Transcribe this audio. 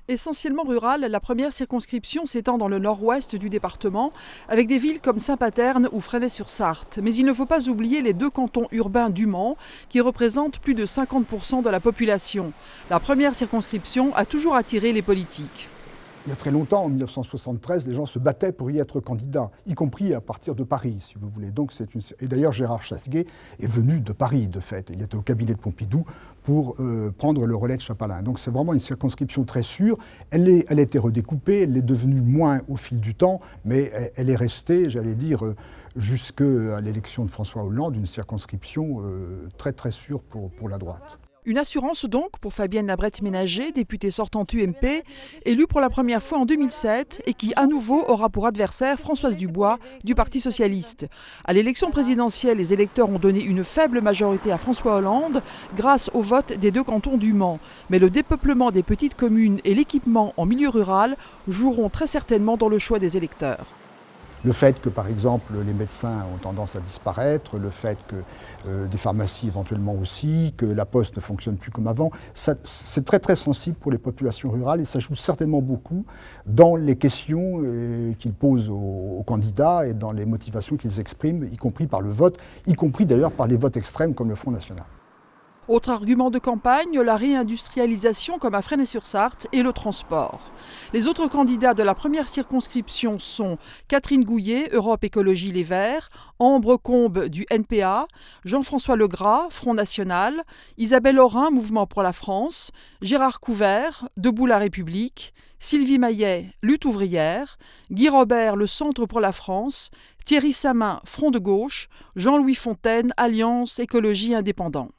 Essentiellement rurale, la première circonscription s'étend dans le nord-ouest du département, avec des villes comme Saint-Paterne ou Fresnay-sur-Sarthe. Mais il ne faut pas oublier les deux cantons urbains du Mans, qui représentent plus de 50% de la population. La première circonscription a toujours attiré les politiques. Il y a très longtemps, en 1973, les gens se battaient pour y être candidats, y compris à partir de Paris, si vous voulez. Donc Et d'ailleurs, Gérard Chasseguet est venu de Paris, de fait. Il était au cabinet de Pompidou pour prendre le relais de Chapalain. Donc c'est vraiment une circonscription très sûre. Elle a été redécoupée, elle est devenue moins au fil du temps, mais elle est restée, j'allais dire, jusqu'à l'élection de François Hollande, une circonscription très très sûre pour la droite. Une assurance donc pour Fabienne Labrette-Ménager, députée sortante UMP, élue pour la première fois en 2007 et qui à nouveau aura pour adversaire Françoise Dubois du Parti socialiste. À l'élection présidentielle, les électeurs ont donné une faible majorité à François Hollande grâce au vote des deux cantons du Mans. Mais le dépeuplement des petites communes et l'équipement en milieu rural joueront très certainement dans le choix des électeurs. Le fait que, par exemple, les médecins ont tendance à disparaître, le fait que des pharmacies éventuellement aussi, que la poste ne fonctionne plus comme avant, c'est très très sensible pour les populations rurales et ça joue certainement beaucoup dans les questions qu'ils posent aux candidats et dans les motivations qu'ils expriment, y compris par le vote, y compris d'ailleurs par les votes extrêmes comme le Front National. Autre argument de campagne, la réindustrialisation comme à Fresnay-sur-Sarthe et le transport. Les autres candidats de la première circonscription sont Catherine Gouillet, Europe Écologie Les Verts, Ambre Combe du NPA, Jean-François Legras, Front National, Isabelle Aurin, Mouvement pour la France, Gérard Couvert, Debout la République, Sylvie Maillet, Lutte ouvrière, Guy Robert, le Centre pour la France, Thierry Samin, Front de gauche, Jean-Louis Fontaine, Alliance Écologie Indépendant.